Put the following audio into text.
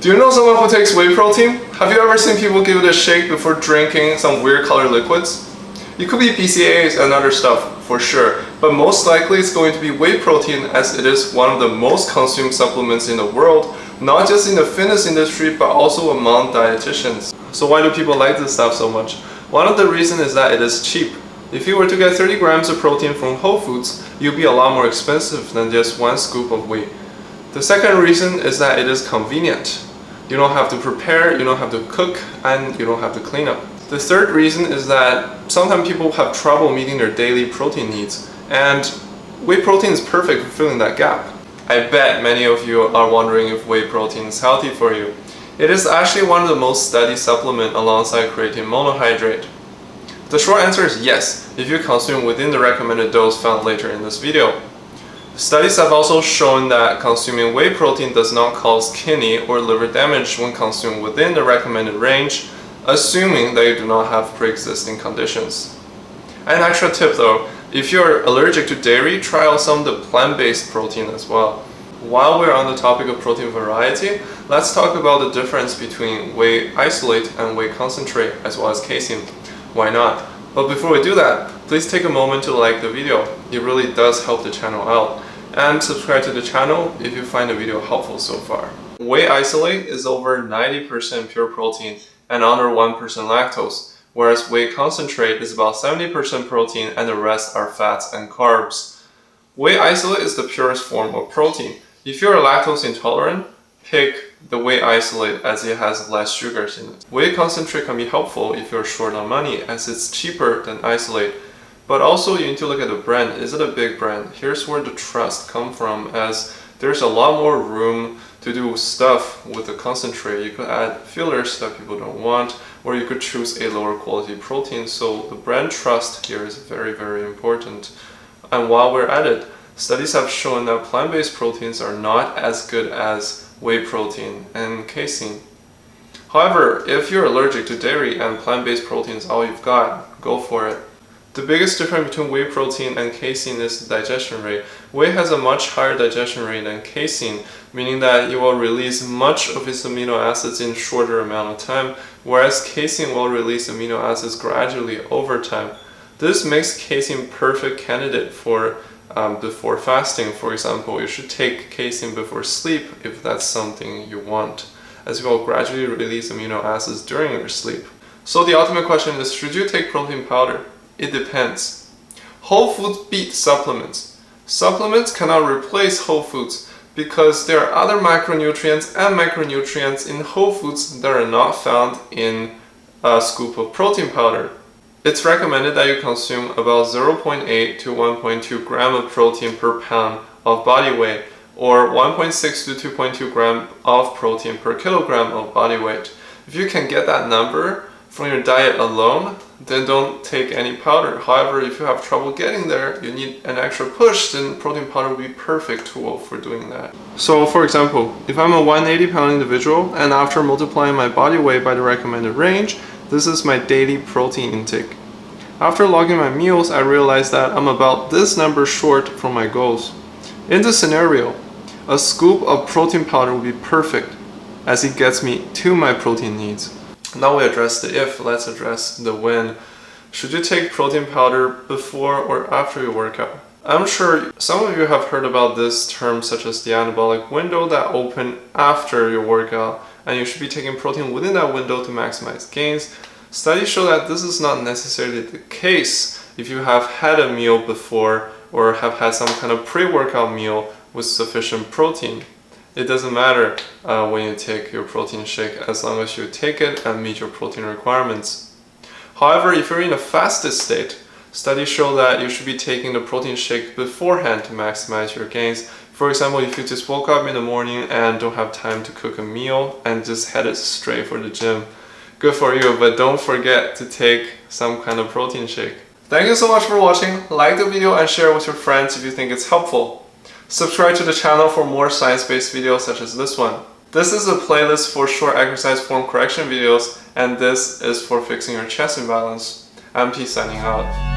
Do you know someone who takes whey protein? Have you ever seen people give it a shake before drinking some weird colored liquids? It could be BCAAs and other stuff, for sure, but most likely it's going to be whey protein, as it is one of the most consumed supplements in the world, not just in the fitness industry but also among dietitians. So why do people like this stuff so much? One of the reasons is that it is cheap. If you were to get 30 grams of protein from Whole Foods, you'd be a lot more expensive than just one scoop of whey. The second reason is that it is convenient. You don't have to prepare, you don't have to cook, and you don't have to clean up. The third reason is that sometimes people have trouble meeting their daily protein needs, and whey protein is perfect for filling that gap. I bet many of you are wondering if whey protein is healthy for you. It is actually one of the most studied supplements alongside creatine monohydrate. The short answer is yes, if you consume within the recommended dose found later in this video. Studies have also shown that consuming whey protein does not cause kidney or liver damage when consumed within the recommended range, assuming that you do not have pre-existing conditions. An extra tip though, if you're allergic to dairy, try out some of the plant-based protein as well. While we're on the topic of protein variety, let's talk about the difference between whey isolate and whey concentrate, as well as casein. Why not? But before we do that, please take a moment to like the video. It really does help the channel out. And subscribe to the channel if you find the video helpful so far. Whey isolate is over 90% pure protein and under 1% lactose, whereas whey concentrate is about 70% protein and the rest are fats and carbs. Whey isolate is the purest form of protein. If you're lactose intolerant, pick the whey isolate as it has less sugars in it. Whey concentrate can be helpful if you're short on money, as it's cheaper than isolate. But also you need to look at the brand. Is it a big brand? Here's where the trust comes from, as there's a lot more room to do stuff with the concentrate. You could add fillers that people don't want, or you could choose a lower quality protein. So the brand trust here is very, very important. And while we're at it, studies have shown that plant-based proteins are not as good as whey protein and casein. However, if you're allergic to dairy and plant-based protein is all you've got, go for it. The biggest difference between whey protein and casein is the digestion rate. Whey has a much higher digestion rate than casein, meaning that it will release much of its amino acids in shorter amount of time, whereas casein will release amino acids gradually over time. This makes casein perfect candidate for before fasting. For example, you should take casein before sleep if that's something you want, as it will gradually release amino acids during your sleep. So the ultimate question is, should you take protein powder? It depends. Whole foods beat supplements. Supplements cannot replace whole foods because there are other macronutrients and micronutrients in whole foods that are not found in a scoop of protein powder. It's recommended that you consume about 0.8 to 1.2 gram of protein per pound of body weight, or 1.6 to 2.2 gram of protein per kilogram of body weight. If you can get that number from your diet alone, then don't take any powder. However, if you have trouble getting there, you need an extra push, then protein powder will be a perfect tool for doing that. So for example, if I'm a 180-pound individual and after multiplying my body weight by the recommended range, this is my daily protein intake. After logging my meals, I realized that I'm about this number short from my goals. In this scenario, a scoop of protein powder will be perfect, as it gets me to my protein needs. Now we address the if, let's address the when. Should you take protein powder before or after your workout? I'm sure some of you have heard about this term, such as the anabolic window that open after your workout, and you should be taking protein within that window to maximize gains. Studies show that this is not necessarily the case if you have had a meal before or have had some kind of pre-workout meal with sufficient protein. It doesn't matter when you take your protein shake, as long as you take it and meet your protein requirements. However, if you're in a fasted state, studies show that you should be taking the protein shake beforehand to maximize your gains. For example, if you just woke up in the morning and don't have time to cook a meal and just headed straight for the gym, good for you, but don't forget to take some kind of protein shake. Thank you so much for watching. Like the video and share with your friends if you think it's helpful. Subscribe to the channel for more science-based videos such as this one. This is a playlist for short exercise form correction videos, and this is for fixing your chest imbalance. I'm P signing out.